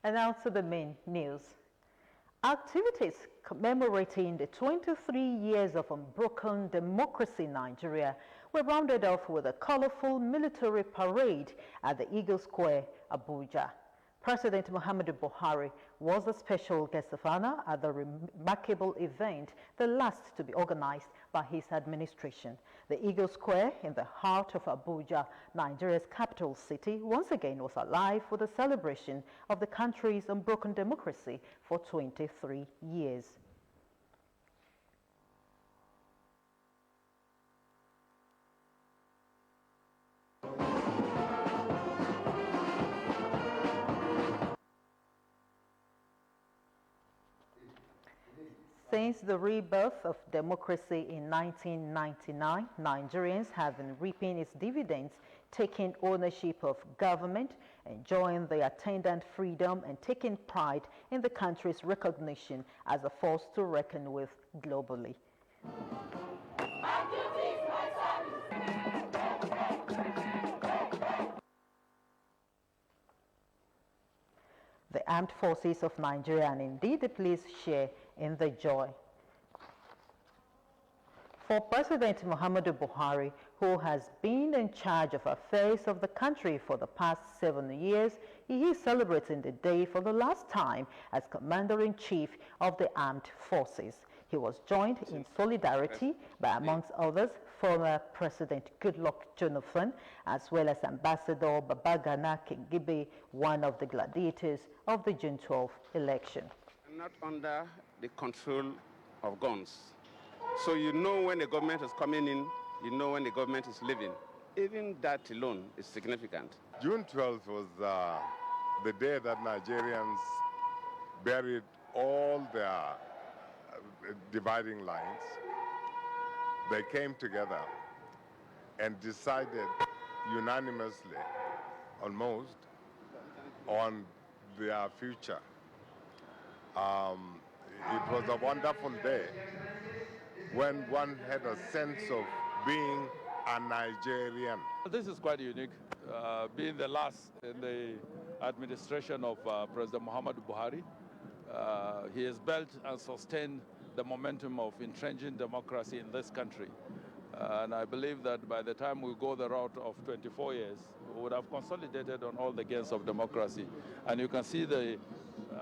And now to the main news. Activities commemorating the 23 years of unbroken democracy in Nigeria were rounded off with a colorful military parade at the Eagle Square, Abuja. President Muhammadu Buhari was a special guest of honor at the remarkable event, the last to be organized by his administration. The Eagle Square, in the heart of Abuja, Nigeria's capital city, once again was alive with a celebration of the country's unbroken democracy for 23 years. Since the rebirth of democracy in 1999, Nigerians have been reaping its dividends, taking ownership of government, enjoying the attendant freedom, and taking pride in the country's recognition as a force to reckon with globally. The armed forces of Nigeria and indeed the police share in the joy. For President Muhammadu Buhari, who has been in charge of affairs of the country for the past 7 years, he is celebrating the day for the last time as Commander-in-Chief of the Armed Forces. He was joined in solidarity by, amongst others, former President Goodluck Jonathan, as well as Ambassador Babagana Kingibe, one of the gladiators of the June 12 election. Not under the control of guns. So you know when the government is coming in, you know when the government is leaving. Even that alone is significant. June 12th was the day that Nigerians buried all their dividing lines. They came together and decided unanimously, almost, on their future. It was a wonderful day when one had a sense of being a Nigerian. This is quite unique, being the last in the administration of President Muhammadu Buhari. He has built and sustained the momentum of entrenching democracy in this country. And I believe that by the time we go the route of 24 years, we would have consolidated on all the gains of democracy. And you can see the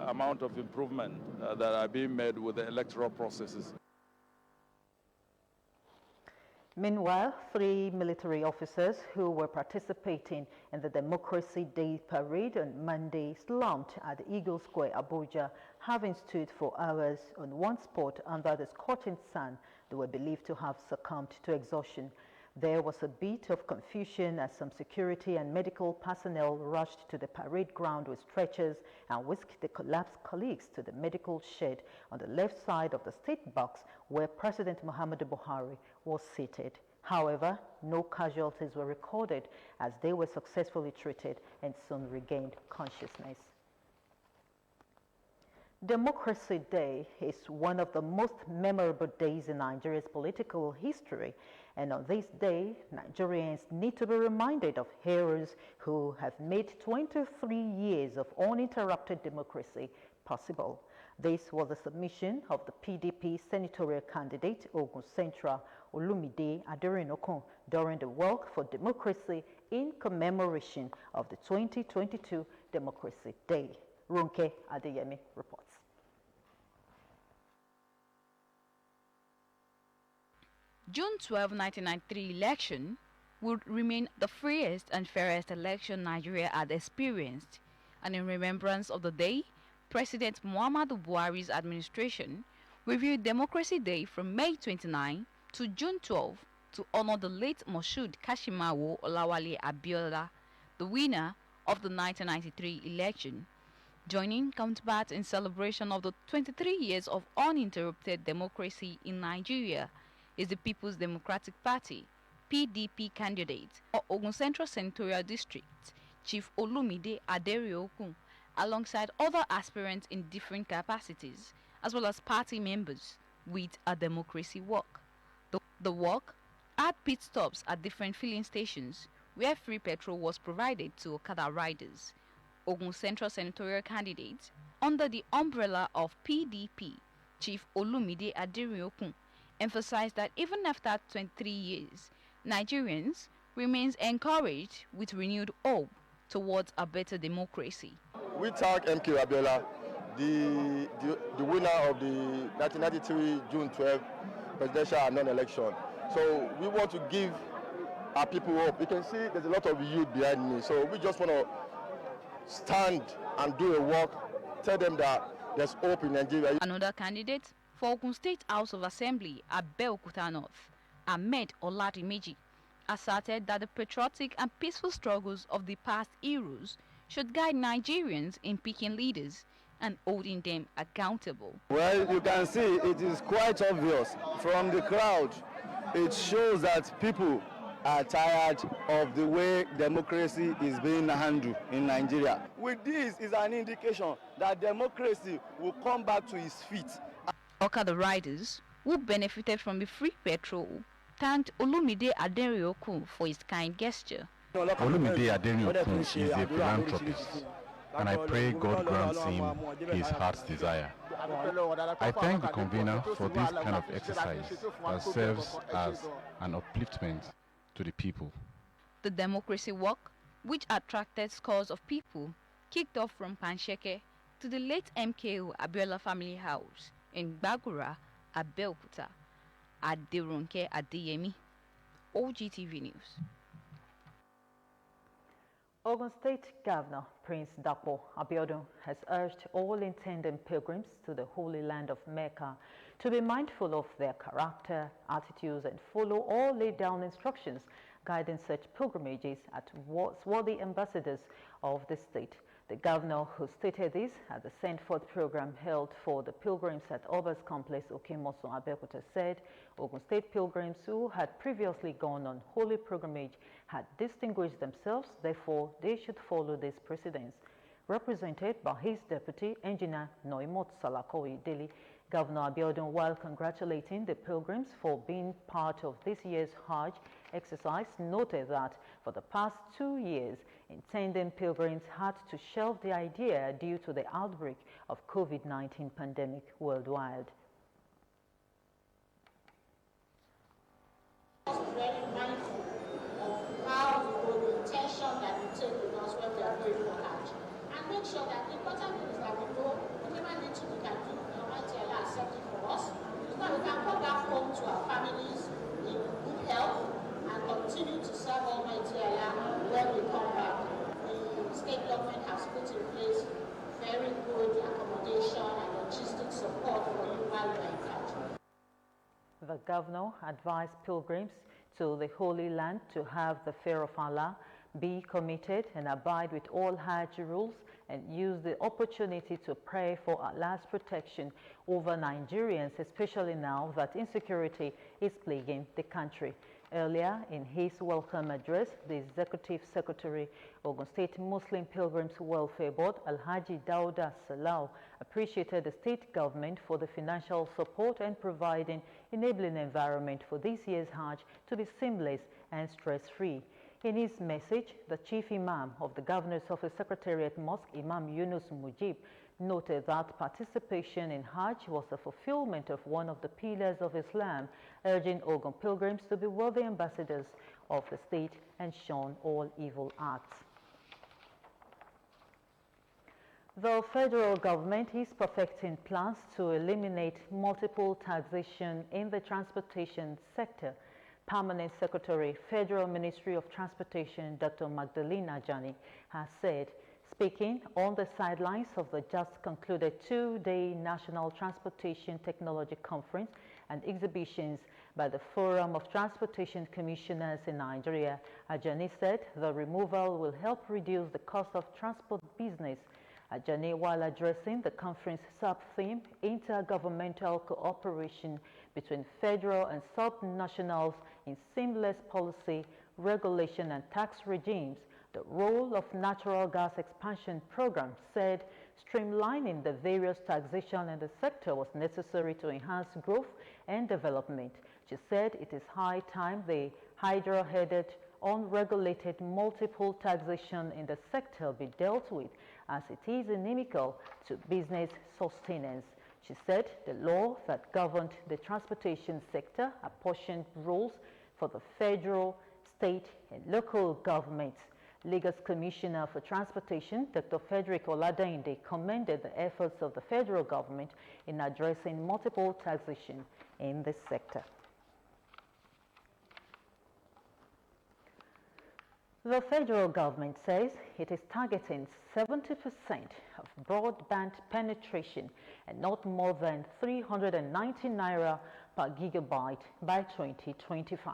amount of improvement that are being made with the electoral processes. Meanwhile, 3 military officers who were participating in the Democracy Day parade on Monday slumped at the Eagle Square, Abuja, having stood for hours on one spot under the scorching sun. They were believed to have succumbed to exhaustion. There was a bit of confusion as some security and medical personnel rushed to the parade ground with stretchers and whisked the collapsed colleagues to the medical shed on the left side of the state box where President Muhammadu Buhari was seated. However, no casualties were recorded as they were successfully treated and soon regained consciousness. Democracy Day is one of the most memorable days in Nigeria's political history, and on this day, Nigerians need to be reminded of heroes who have made 23 years of uninterrupted democracy possible. This was the submission of the PDP senatorial candidate Ogun Central Olumide Aderinokun during the Walk for Democracy in commemoration of the 2022 Democracy Day. Runke Adeyemi reports. June 12, 1993 election would remain the freest and fairest election Nigeria had experienced, and in remembrance of the day, President Muhammadu Buhari's administration reviewed Democracy Day from May 29 to June 12 to honor the late Moshood Kashimawo Olawale Abeokuta, the winner of the 1993 election. Joining counterparts in celebration of the 23 years of uninterrupted democracy in Nigeria is the People's Democratic Party, PDP candidate for Ogun Central Senatorial District, Chief Olumide Aderinokun, alongside other aspirants in different capacities, as well as party members, with a democracy walk. The walk had pit stops at different filling stations where free petrol was provided to Okada riders. Ogun Central senatorial candidate under the umbrella of PDP, Chief Olumide Aderonkun, emphasized that even after 23 years, Nigerians remains encouraged with renewed hope towards a better democracy. We thank MK Abiola, the winner of the 1993 June 12 presidential and non-election. So we want to give our people hope. You can see there's a lot of youth behind me. So we just want to stand and do a work, tell them that there's hope in Nigeria. Another candidate for Ogun State House of Assembly, Abeokuta North, Ahmed Oladimeji, asserted that the patriotic and peaceful struggles of the past eras should guide Nigerians in picking leaders and holding them accountable. Well, you can see it is quite obvious from the crowd. It shows that people are tired of the way democracy is being handled in Nigeria. With this is an indication that democracy will come back to its feet. Okada riders, who benefited from the free petrol, thanked Olumide Aderonkun for his kind gesture. Olumide Aderonkun is a philanthropist, and I pray God grants him his heart's desire. I thank the convener for this kind of exercise that serves as an upliftment to the people. The democracy walk, which attracted scores of people, kicked off from Pansheke to the late MKO Abiola family house in Bagura, Abeokuta. Aderonke Adeyemi, OGTV News. Ogun State Governor Prince Dapo Abiodun has urged all intending pilgrims to the Holy Land of Mecca to be mindful of their character, attitudes, and follow all laid down instructions guiding such pilgrimages at worthy ambassadors of the state. The governor, who stated this at the Send Forth program held for the pilgrims at Oba's Complex Okemoso Abeokuta, said Ogun State pilgrims who had previously gone on holy pilgrimage had distinguished themselves, therefore they should follow this precedence. Represented by his deputy, Engineer Noimot Salakowi Deli, Governor Abiodun, while congratulating the pilgrims for being part of this year's Hajj exercise, noted that for the past 2 years, intending pilgrims had to shelve the idea due to the outbreak of COVID-19 pandemic worldwide. Very mindful of how the intention that we take with us when we are going for Hajj, and make sure that the important thing is that we go, whatever little we can do, the Almighty Allah accept it for us, so that we can come back home to our families in good health and continue to serve Almighty Allah when we come back. The state government has put in place very good accommodation and logistic support for you while you are in Hajj. The governor advised pilgrims to the Holy Land to have the fear of Allah, be committed and abide with all Hajj rules, and use the opportunity to pray for Allah's protection over Nigerians, especially now that insecurity is plaguing the country. Earlier, in his welcome address, the Executive Secretary, Ogun State Muslim Pilgrims Welfare Board, Alhaji Dauda Salau, appreciated the state government for the financial support and providing enabling environment for this year's Hajj to be seamless and stress-free. In his message, the Chief Imam of the Governor's Office Secretariat Mosque, Imam Yunus Mujib, noted that participation in Hajj was the fulfillment of one of the pillars of Islam, urging Ogun pilgrims to be worthy ambassadors of the state and shun all evil acts. The federal government is perfecting plans to eliminate multiple taxation in the transportation sector. Permanent Secretary, Federal Ministry of Transportation, Dr. Magdalena Jani, has said, speaking on the sidelines of the just concluded 2-day National Transportation Technology Conference and exhibitions by the Forum of Transportation Commissioners in Nigeria, Ajani said the removal will help reduce the cost of transport business. Ajani, while addressing the conference sub-theme, intergovernmental cooperation between federal and sub-nationals in seamless policy, regulation and tax regimes, the role of natural gas expansion program, said streamlining the various taxation in the sector was necessary to enhance growth and development. She said it is high time the hydra-headed, unregulated multiple taxation in the sector be dealt with, as it is inimical to business sustenance. She said the law that governed the transportation sector apportioned rules for the federal, state, and local governments. Lagos Commissioner for Transportation, Dr. Frederick Oladinde, commended the efforts of the federal government in addressing multiple taxation in this sector. The federal government says it is targeting 70% of broadband penetration and not more than 390 naira per gigabyte by 2025.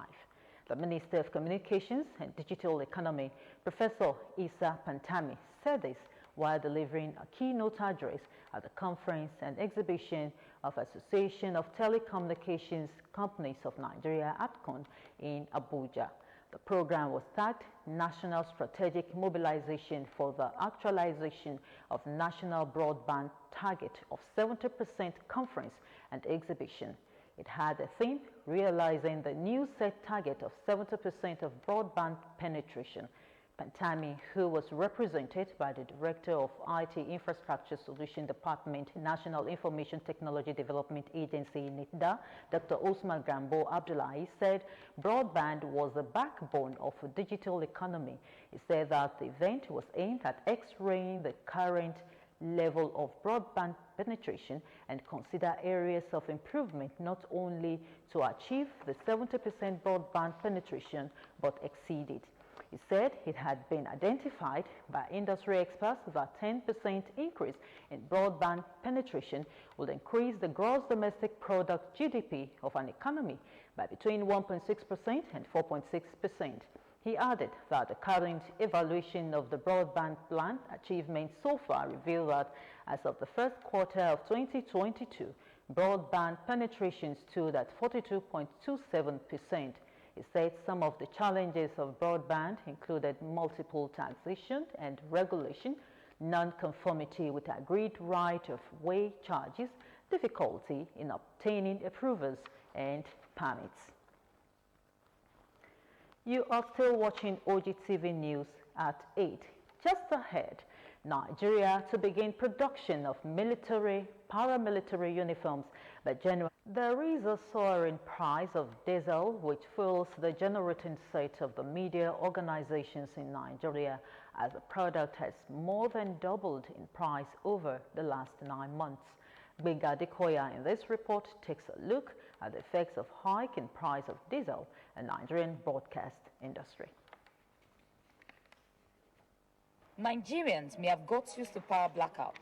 The Minister of Communications and Digital Economy, Professor Issa Pantami, said this while delivering a keynote address at the conference and exhibition of Association of Telecommunications Companies of Nigeria, ATCON, in Abuja. The program was tagged National Strategic Mobilization for the Actualization of National Broadband Target of 70% Conference and Exhibition. It had a theme, realizing the new set target of 70% of broadband penetration. Pantami, who was represented by the Director of IT Infrastructure Solution Department, National Information Technology Development Agency, NITDA, Dr. Osman Gambo Abdullahi, said broadband was the backbone of a digital economy. He said that the event was aimed at x-raying the current level of broadband penetration and consider areas of improvement not only to achieve the 70% broadband penetration but exceed it. He said it had been identified by industry experts that 10% increase in broadband penetration will increase the gross domestic product GDP of an economy by between 1.6% and 4.6%. He added that the current evaluation of the broadband plan achievements so far reveal that as of the first quarter of 2022, broadband penetration stood at 42.27%. He said some of the challenges of broadband included multiple taxation and regulation, non-conformity with agreed right-of-way charges, difficulty in obtaining approvals and permits. You are still watching OGTV News at 8. Just ahead, Nigeria to begin production of military, paramilitary uniforms by January. There is a soaring price of diesel which fuels the generating set of the media organizations in Nigeria, as the product has more than doubled in price over the last 9 months. Benga Dekoya in this report takes a look at the effects of hike in price of diesel in Nigerian broadcast industry. Nigerians may have got used to power blackout,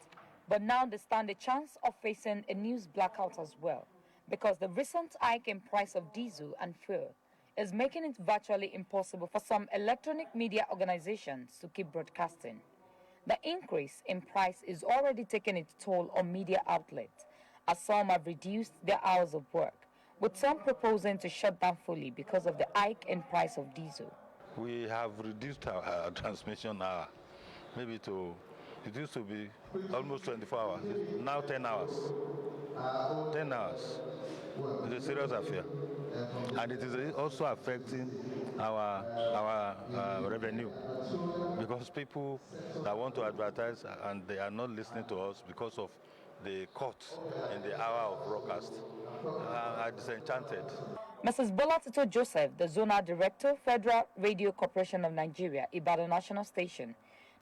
but now they stand a chance of facing a news blackout as well, because the recent hike in price of diesel and fuel is making it virtually impossible for some electronic media organizations to keep broadcasting. The increase in price is already taking its toll on media outlets, as some have reduced their hours of work, with some proposing to shut down fully because of the hike in price of diesel. We have reduced our transmission hour, maybe to, it used to be almost 24 hours, now 10 hours. 10 hours. It's a serious affair. And it is also affecting our revenue, because people that want to advertise and they are not listening to us because of the cut in the hour of broadcast are disenchanted. Mrs. Bolatito Joseph, the Zonal Director, Federal Radio Corporation of Nigeria, Ibadan National Station,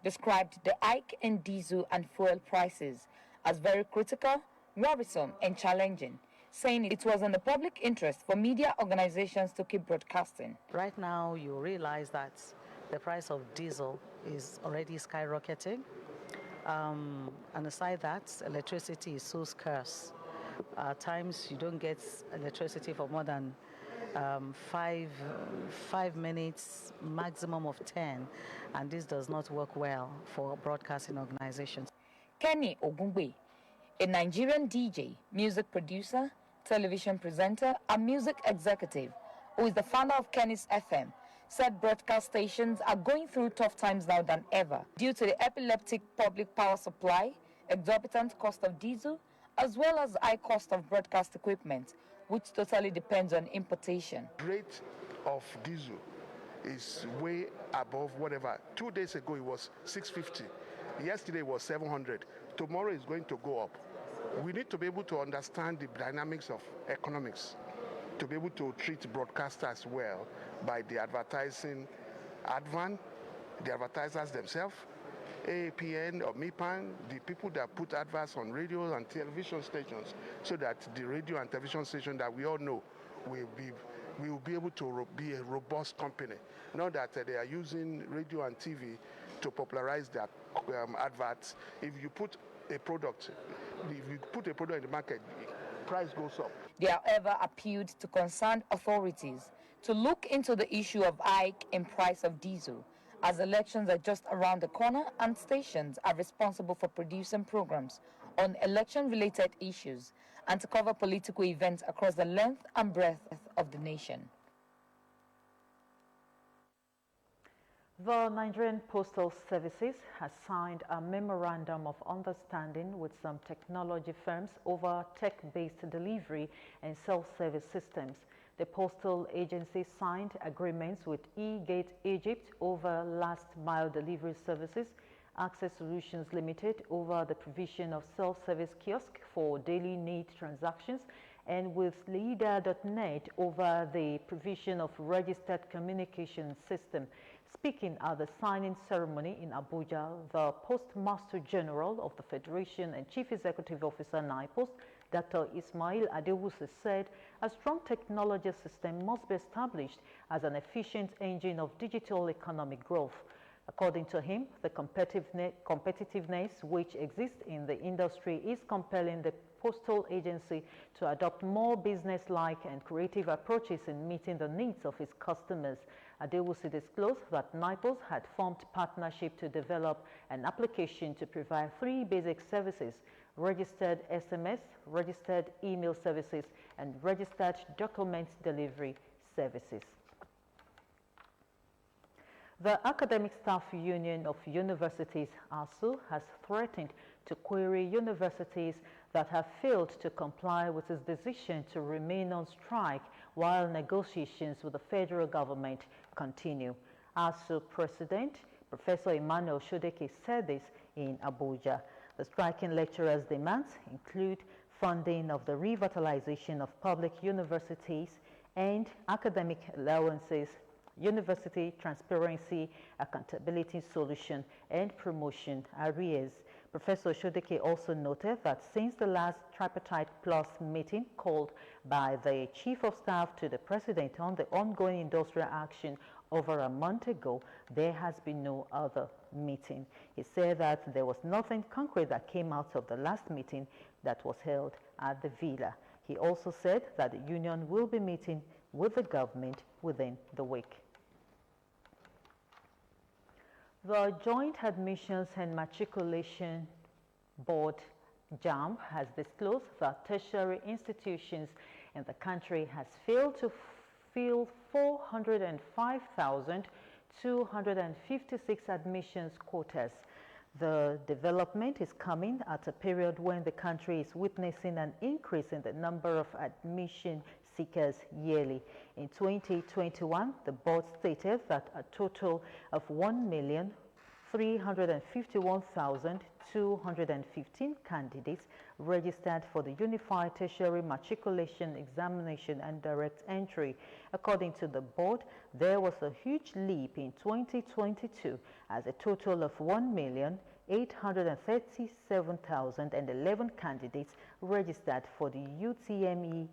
described the hike in diesel and fuel prices as very critical, worrisome, and challenging, saying it was in the public interest for media organizations to keep broadcasting. Right now, you realize that the price of diesel is already skyrocketing. And aside that, electricity is so scarce. At times, you don't get electricity for more than 5 minutes, maximum of 10, and this does not work well for broadcasting organizations. Kenny Ogungbe, a Nigerian DJ, music producer, television presenter, and music executive, who is the founder of Kenny's FM, said broadcast stations are going through tough times now than ever due to the epileptic public power supply, exorbitant cost of diesel, as well as high cost of broadcast equipment, which totally depends on importation. Rate of diesel is way above whatever. 2 days ago it was 650, Yesterday was 700. Tomorrow is going to go up. We need to be able to understand the dynamics of economics, to be able to treat broadcasters well by the advertising advan, the advertisers themselves, AAPN or MIPAN, the people that put adverts on radio and television stations, so that the radio and television station that we all know will be able to be a robust company. Not that they are using radio and TV to popularize their adverts. If you put a product in the market, price goes up. They, however, appealed to concerned authorities to look into the issue of hike in price of diesel, as elections are just around the corner and stations are responsible for producing programs on election-related issues and to cover political events across the length and breadth of the nation. The Nigerian Postal Services has signed a memorandum of understanding with some technology firms over tech-based delivery and self-service systems. The postal agency signed agreements with eGate Egypt over last-mile delivery services, Access Solutions Limited over the provision of self-service kiosk for daily need transactions, and with Leader.net over the provision of registered communication system. Speaking at the signing ceremony in Abuja, the Postmaster General of the Federation and Chief Executive Officer NIPOST, Dr. Ismail Adewusi, said a strong technology system must be established as an efficient engine of digital economic growth. According to him, the competitiveness which exists in the industry is compelling the postal agency to adopt more business-like and creative approaches in meeting the needs of its customers. Adewusi disclosed that NIPOS had formed partnership to develop an application to provide 3 basic services: registered SMS, registered email services, and registered document delivery services. The Academic Staff Union of Universities, ASU, has threatened to query universities that have failed to comply with its decision to remain on strike while negotiations with the federal government continue. ASU President Professor Emmanuel Shodeke said this in Abuja. The striking lecturers' demands include funding of the revitalization of public universities and academic allowances, university transparency, accountability solution, and promotion arrears. Professor Shodeke also noted that since the last Tripartite Plus meeting called by the Chief of Staff to the President on the ongoing industrial action over a month ago, there has been no other meeting. He said that there was nothing concrete that came out of the last meeting that was held at the Villa. He also said that the union will be meeting with the government within the week. The Joint Admissions and Matriculation Board, JAMB, has disclosed that tertiary institutions in the country has failed to fill 405,256 admissions quotas. The development is coming at a period when the country is witnessing an increase in the number of admission seekers yearly. In 2021, the board stated that a total of 1,351,215 candidates registered for the Unified Tertiary Matriculation Examination and Direct Entry. According to the board, there was a huge leap in 2022 as a total of 1,837,011 candidates registered for the UTME-DE.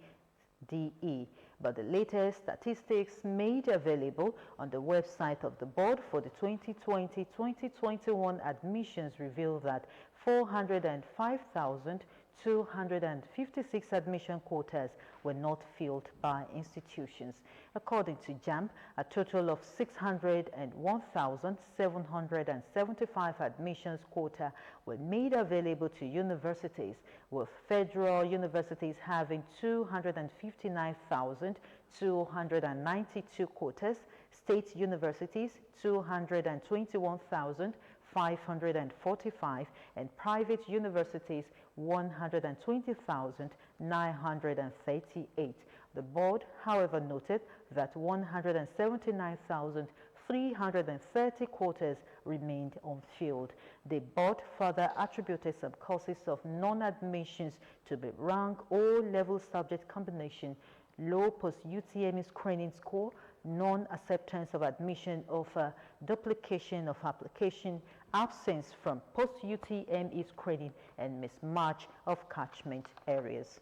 But the latest statistics made available on the website of the board for the 2020-2021 admissions reveal that 405,256 admission quotas were not filled by institutions. According to JAMB, a total of 601,775 admissions quota were made available to universities, with federal universities having 259,292 quotas, state universities 221,545, and private universities 120,938. The board, however, noted that 179,400 330 quotas remained unfilled. The board further attributed some causes of non-admissions to the rank O-level subject combination, low post-UTME screening score, non-acceptance of admission offer, duplication of application, absence from post-UTME screening, and mismatch of catchment areas.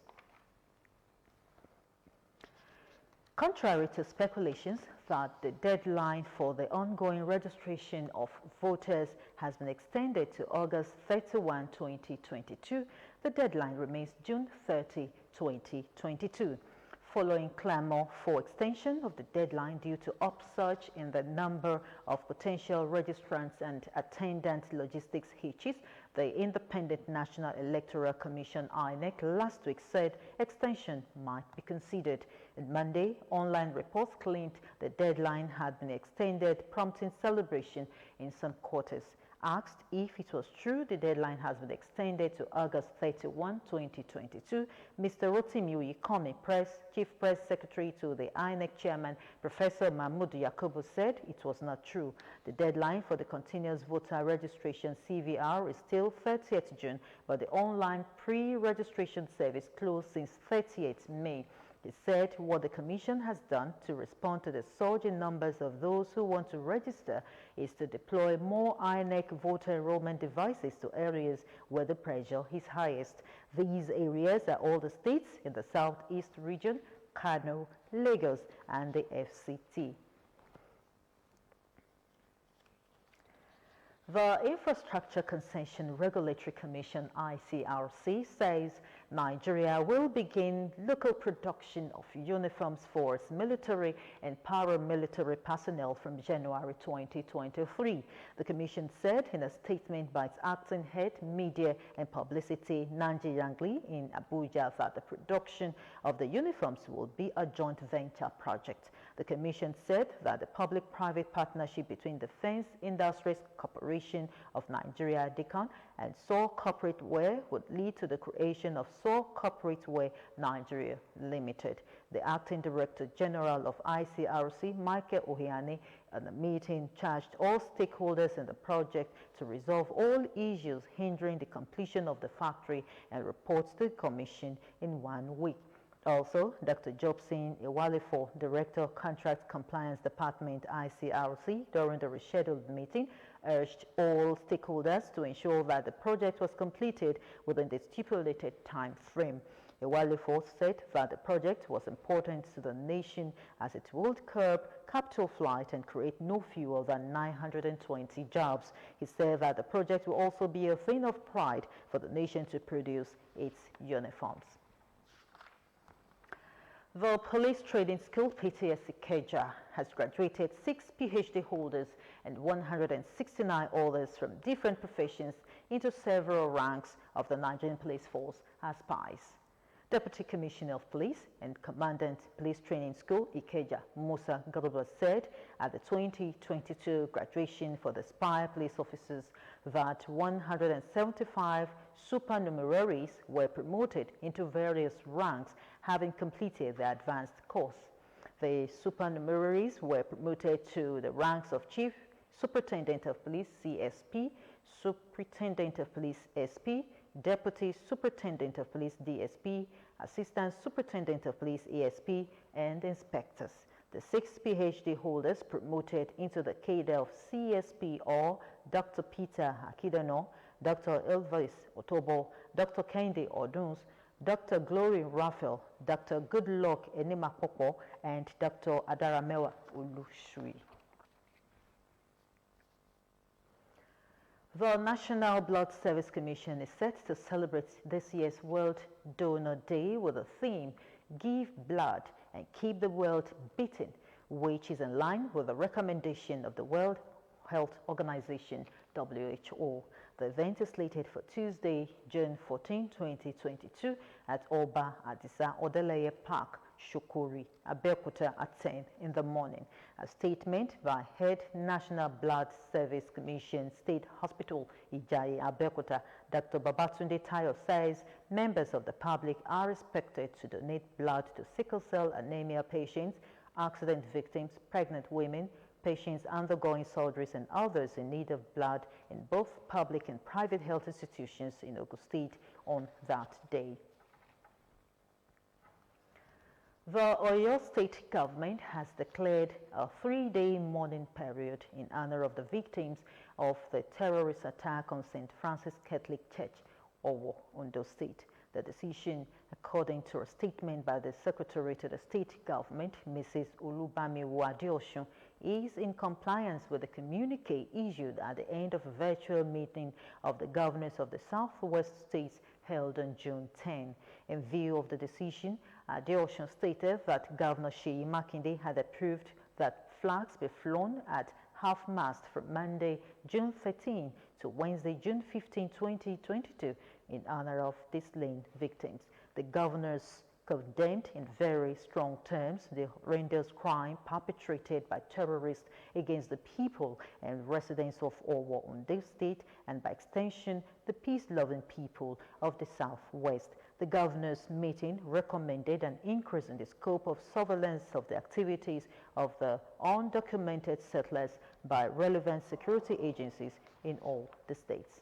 Contrary to speculations that the deadline for the ongoing registration of voters has been extended to August 31, 2022, the deadline remains June 30, 2022. Following clamor for extension of the deadline due to upsurge in the number of potential registrants and attendant logistics hitches, the Independent National Electoral Commission (INEC) last week said extension might be considered. On Monday, online reports claimed the deadline had been extended, prompting celebration in some quarters. Asked if it was true the deadline has been extended to August 31, 2022, Mr. Rotimi Uyikomi, Chief Press Secretary to the INEC Chairman, Professor Mahmoud Yakubu, said it was not true. The deadline for the continuous voter registration CVR is still 30th June, but the online pre-registration service closed since 30th May. He said what the Commission has done to respond to the surge in numbers of those who want to register is to deploy more INEC voter enrollment devices to areas where the pressure is highest. These areas are all the states in the Southeast region, Kano, Lagos, and the FCT. The Infrastructure Concession Regulatory Commission (ICRC) says Nigeria will begin local production of uniforms for its military and paramilitary personnel from January 2023. The Commission said in a statement by its acting head, Media and Publicity, Nanji Yangli, in Abuja, that the production of the uniforms will be a joint venture project. The Commission said that the public-private partnership between Defense Industries Corporation of Nigeria, DICON, and SAW Corporate Wear would lead to the creation of SAW Corporate Wear Nigeria Limited. The Acting Director General of ICRC, Michael Ohiani, at the meeting charged all stakeholders in the project to resolve all issues hindering the completion of the factory and reports to the Commission in 1 week. Also, Dr. Jobson Iwalefo, Director of Contract Compliance Department, ICRC, during the rescheduled meeting, urged all stakeholders to ensure that the project was completed within the stipulated time frame. Iwalefo said that the project was important to the nation as it would curb capital flight and create no fewer than 920 jobs. He said that the project will also be a thing of pride for the nation to produce its uniforms. The Police Training School, PTS Ikeja, has graduated 6 PhD holders and 169 others from different professions into several ranks of the Nigerian Police Force as spies. Deputy Commissioner of Police and Commandant Police Training School, Ikeja, Musa Garba, said at the 2022 graduation for the spy police officers that 175 supernumeraries were promoted into various ranks, having completed the advanced course. The supernumeraries were promoted to the ranks of Chief Superintendent of Police, CSP, Superintendent of Police, SP, Deputy Superintendent of Police, DSP, Assistant Superintendent of Police, ASP, and Inspectors. The 6 PhD holders promoted into the cadre of CSP are Dr. Peter Akidano, Dr. Elvis Otobo, Dr. Kendi Oduns, Dr. Glory Raphael, Dr. Goodluck Enimapopo, and Dr. Adaramewa Ulushui. The National Blood Service Commission is set to celebrate this year's World Donor Day with the theme, Give Blood and Keep the World Beating, which is in line with the recommendation of the World Health Organization, WHO. The event is slated for Tuesday, June 14, 2022 at Oba Adisa Odeleye Park, Shukuri, Abeokuta at 10 in the morning. A statement by Head National Blood Service Commission State Hospital, Ijayi, Abeokuta, Dr. Babatunde Tayo, says members of the public are expected to donate blood to sickle cell anemia patients, accident victims, pregnant women, patients undergoing surgeries and others in need of blood in both public and private health institutions in Ogun State on that day. The Oyo State government has declared a 3-day mourning period in honor of the victims of the terrorist attack on St. Francis Catholic Church, Owo, Ondo State. The decision, according to a statement by the Secretary to the State Government, Mrs. Olubami Adeosun, is in compliance with the communique issued at the end of a virtual meeting of the governors of the Southwest states held on June 10. In view of the decision, Adeosun stated that Governor Seyi Makinde had approved that flags be flown at half-mast from Monday, June 13 to Wednesday, June 15, 2022 in honor of the slain victims. The governors condemned in very strong terms the horrendous crime perpetrated by terrorists against the people and residents of Owo, Ondo State, and by extension, the peace-loving people of the Southwest. The governors' meeting recommended an increase in the scope of surveillance of the activities of the undocumented settlers by relevant security agencies in all the states.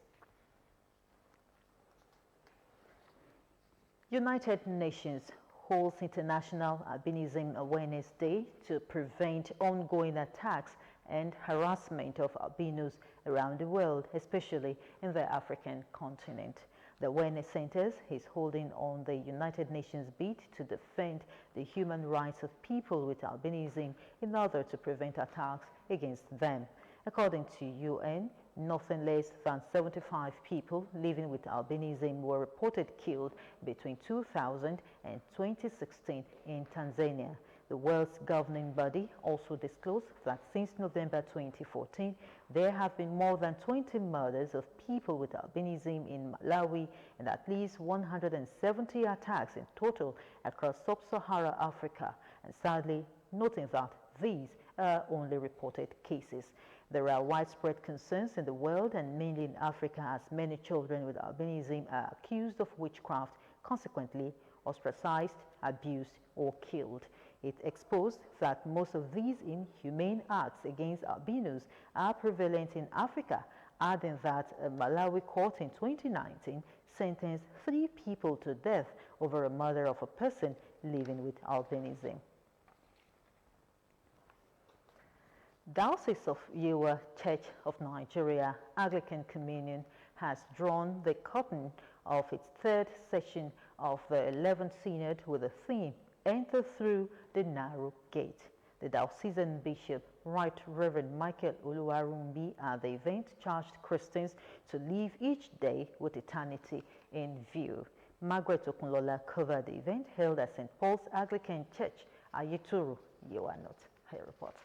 United Nations holds International Albinism Awareness Day to prevent ongoing attacks and harassment of albinos around the world, especially in the African continent. The Awareness Center is holding on the United Nations bid to defend the human rights of people with albinism in order to prevent attacks against them. According to UN, nothing less than 75 people living with albinism were reported killed between 2000 and 2016 in Tanzania. The world's governing body also disclosed that since November 2014, there have been more than 20 murders of people with albinism in Malawi and at least 170 attacks in total across sub-Saharan Africa, and sadly noting that these are only reported cases. There are widespread concerns in the world and mainly in Africa as many children with albinism are accused of witchcraft, consequently ostracized, abused, or killed. It exposed that most of these inhumane acts against albinos are prevalent in Africa, adding that a Malawi court in 2019 sentenced 3 people to death over a murder of a person living with albinism. Diocese of Yewa Church of Nigeria Anglican Communion has drawn the curtain of its 3rd session of the 11th Synod with the theme, Enter Through the Narrow Gate. The diocesan bishop, Right Reverend Michael Oluwarumbi, at the event charged Christians to live each day with eternity in view. Margaret Okunlola covered the event held at St. Paul's Anglican Church, Ayetoro, Yewa North. Her report.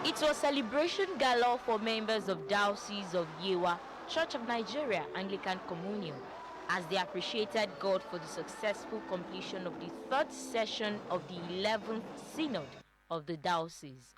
It was celebration gala for members of Diocese of Yewa, Church of Nigeria Anglican Communion, as they appreciated God for the successful completion of the 3rd session of the 11th Synod of the Diocese.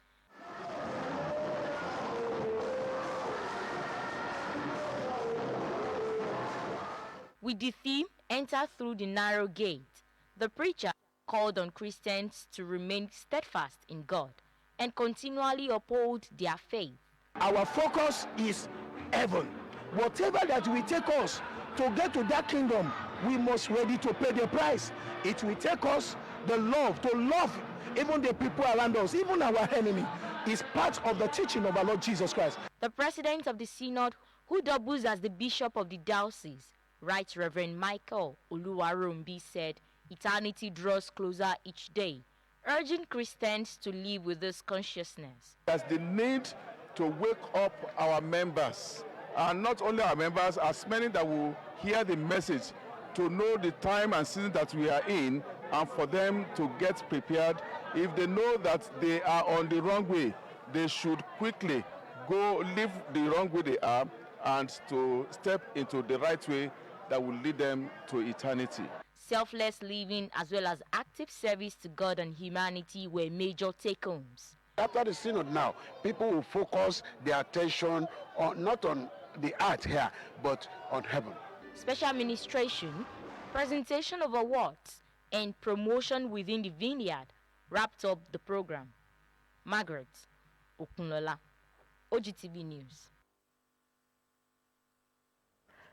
With the theme, Enter Through the Narrow Gate, the preacher called on Christians to remain steadfast in God and continually uphold their faith. Our focus is heaven. Whatever that will take us to get to that kingdom, we must ready to pay the price. It will take us the love, to love even the people around us, even our enemy, is part of the teaching of our Lord Jesus Christ. The president of the synod, who doubles as the bishop of the diocese, Right Reverend Michael Oluwarumbi, said, eternity draws closer each day, urging Christians to live with this consciousness. There's the need to wake up our members, and not only our members, as many that will hear the message, to know the time and season that we are in, and for them to get prepared. If they know that they are on the wrong way, they should quickly go leave the wrong way they are and to step into the right way that will lead them to eternity. Selfless living as well as active service to God and humanity were major take-homes. After the synod now, people will focus their attention on, not on the earth here, but on heaven. Special administration, presentation of awards, and promotion within the vineyard wrapped up the program. Margaret Okunlola, OGTV News.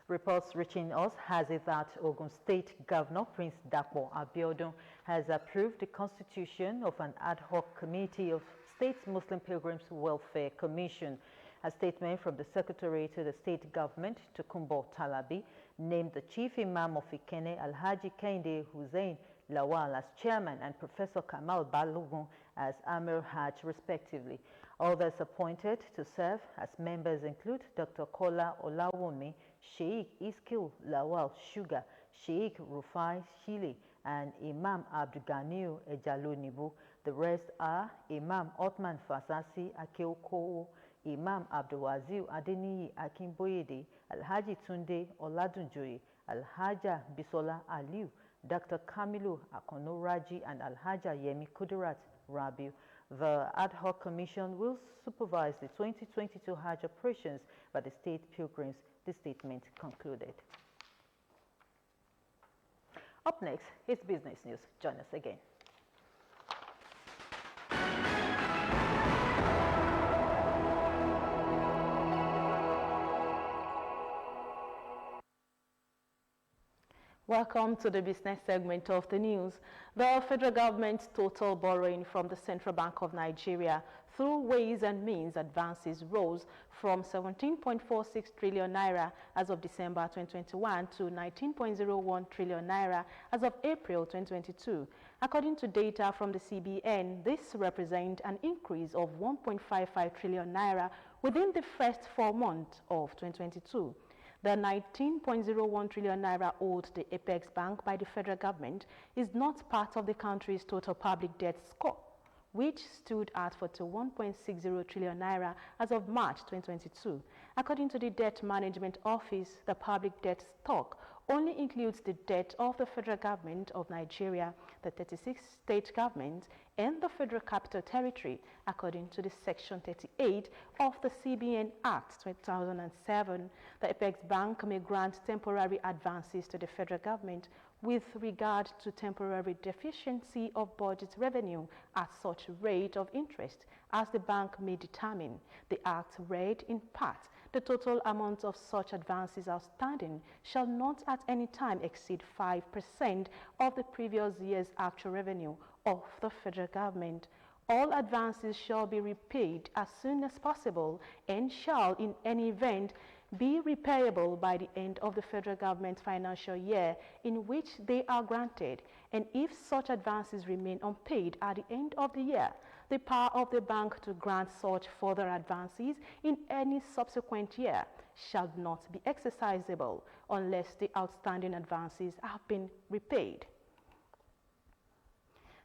Reports reaching us has it that Ogun State Governor Prince Dapo Abiodun has approved the constitution of an ad hoc committee of State's Muslim Pilgrims Welfare Commission. A statement from the Secretary to the State Government, Tokunbo Talabi, named the Chief Imam of Ikene, Alhaji Kainde Hussein Lawal, as chairman and Professor Kamal Balogun as Amir Hajj, respectively. Others appointed to serve as members include Dr. Kola Olawumi, Sheikh Iskil Lawal Sugar, Sheikh Rufai Shili, and Imam Abduganiu Ejalunibu. The rest are Imam Othman Fasasi Akeokowo, Imam Abdulwazir Adeniyi Akinboyede, Alhaji Tunde Oladunjoye, Alhaja Bisola Aliu, Dr. Kamilu Akono Raji, and Alhaja Yemi Kudirat Rabiu. The ad hoc commission will supervise the 2022 Hajj operations by the state pilgrims, the statement concluded. Up next is business news. Join us again. Welcome to the business segment of the news. The federal government's total borrowing from the Central Bank of Nigeria through Ways and Means advances rose from 17.46 trillion naira as of December 2021 to 19.01 trillion naira as of April 2022. According to data from the CBN, this represents an increase of 1.55 trillion naira within the first 4 months of 2022. The 19.01 trillion naira owed the Apex Bank by the federal government is not part of the country's total public debt score, which stood at 41.60 trillion naira as of March 2022. According to the Debt Management Office, the public debt stock only includes the debt of the federal government of Nigeria, the 36 state governments, and the Federal Capital Territory, according to the Section 38 of the CBN Act 2007. The Apex Bank may grant temporary advances to the federal government with regard to temporary deficiency of budget revenue at such rate of interest as the bank may determine. The Act read in part, the total amount of such advances outstanding shall not at any time exceed 5% of the previous year's actual revenue of the federal government. All advances shall be repaid as soon as possible and shall in any event be repayable by the end of the federal government financial year in which they are granted, and if such advances remain unpaid at the end of the year, the power of the bank to grant such further advances in any subsequent year shall not be exercisable unless the outstanding advances have been repaid.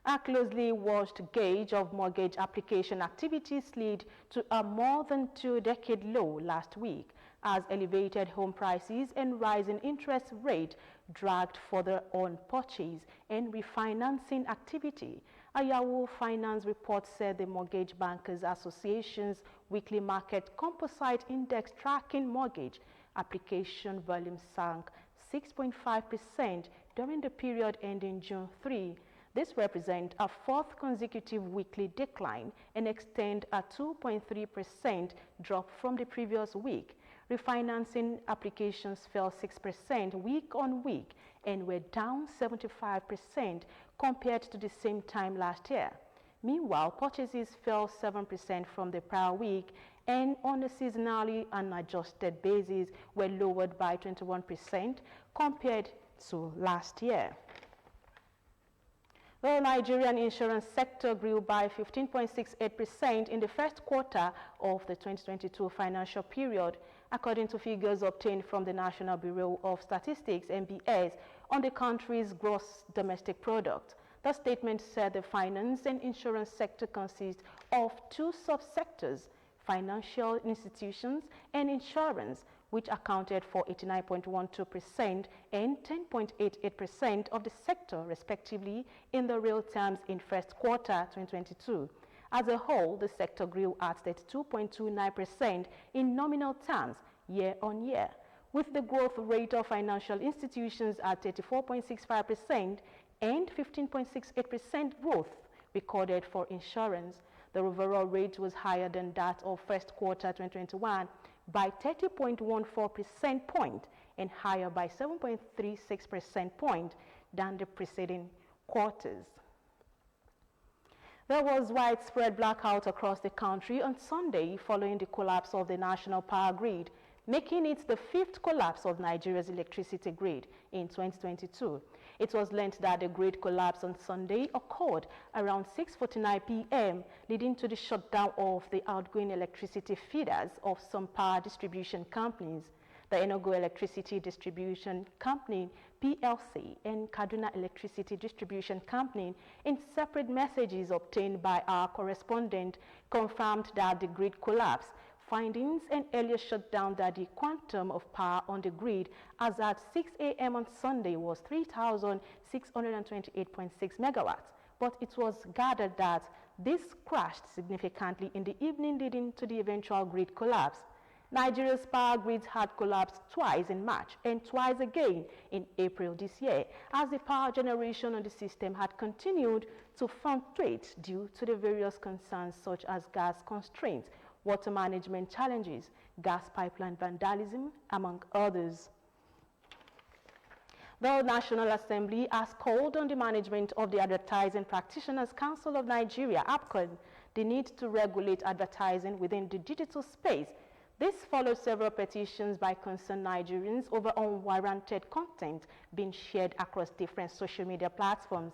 A closely watched gauge of mortgage application activity slid to a more than 2-decade low last week as elevated home prices and rising interest rate dragged further on purchase and refinancing activity. A Yahoo Finance report said the Mortgage Bankers Association's weekly market composite index tracking mortgage application volume sank 6.5% during the period ending June 3. This represents a 4th consecutive weekly decline and extends a 2.3% drop from the previous week. Refinancing applications fell 6% week on week and were down 75% compared to the same time last year. Meanwhile, purchases fell 7% from the prior week and on a seasonally unadjusted basis were lowered by 21% compared to last year. The Nigerian insurance sector grew by 15.68% in the first quarter of the 2022 financial period, according to figures obtained from the National Bureau of Statistics, NBS, on the country's gross domestic product. The statement said the finance and insurance sector consists of 2 subsectors, financial institutions and insurance, which accounted for 89.12% and 10.88% of the sector, respectively, in the real terms in first quarter 2022. As a whole, the sector grew at 32.29% in nominal terms year-on-year, with the growth rate of financial institutions at 34.65% and 15.68% growth recorded for insurance. The overall rate was higher than that of first quarter 2021 by 30.14% point and higher by 7.36% point than the preceding quarters. There was widespread blackout across the country on Sunday following the collapse of the national power grid, making it the fifth collapse of Nigeria's electricity grid in 2022. It was learned that the grid collapse on Sunday occurred around 6:49 p.m., leading to the shutdown of the outgoing electricity feeders of some power distribution companies. The Enugu Electricity Distribution Company, PLC, and Kaduna Electricity Distribution Company, in separate messages obtained by our correspondent, confirmed that the grid collapsed. Findings and earlier shut down that the quantum of power on the grid as at 6 a.m. on Sunday was 3,628.6 megawatts, but it was gathered that this crashed significantly in the evening, leading to the eventual grid collapse. Nigeria's power grids had collapsed twice in March and twice again in April this year, as the power generation on the system had continued to fluctuate due to the various concerns such as gas constraints, water management challenges, gas pipeline vandalism, among others. The National Assembly has called on the management of the Advertising Practitioners Council of Nigeria, APCON, the need to regulate advertising within the digital space. This follows several petitions by concerned Nigerians over unwarranted content being shared across different social media platforms.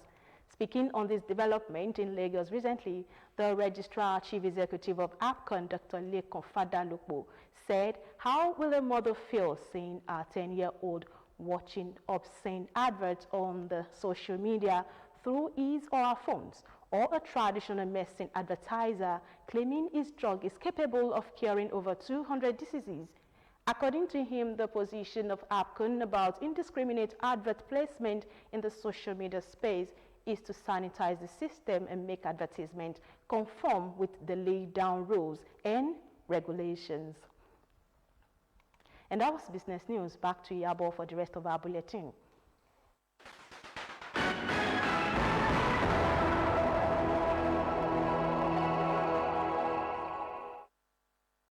Speaking on this development in Lagos recently, the Registrar Chief Executive of APCON, Dr. Lekon Fadalukpo, said, "How will a mother feel seeing a 10-year-old watching obscene adverts on the social media through his or her phones, or a traditional medicine advertiser claiming his drug is capable of curing over 200 diseases?" According to him, the position of APCON about indiscriminate advert placement in the social media space is to sanitize the system and make advertisement conform with the laid down rules and regulations. And that was business news. Back to Yabo for the rest of our bulletin.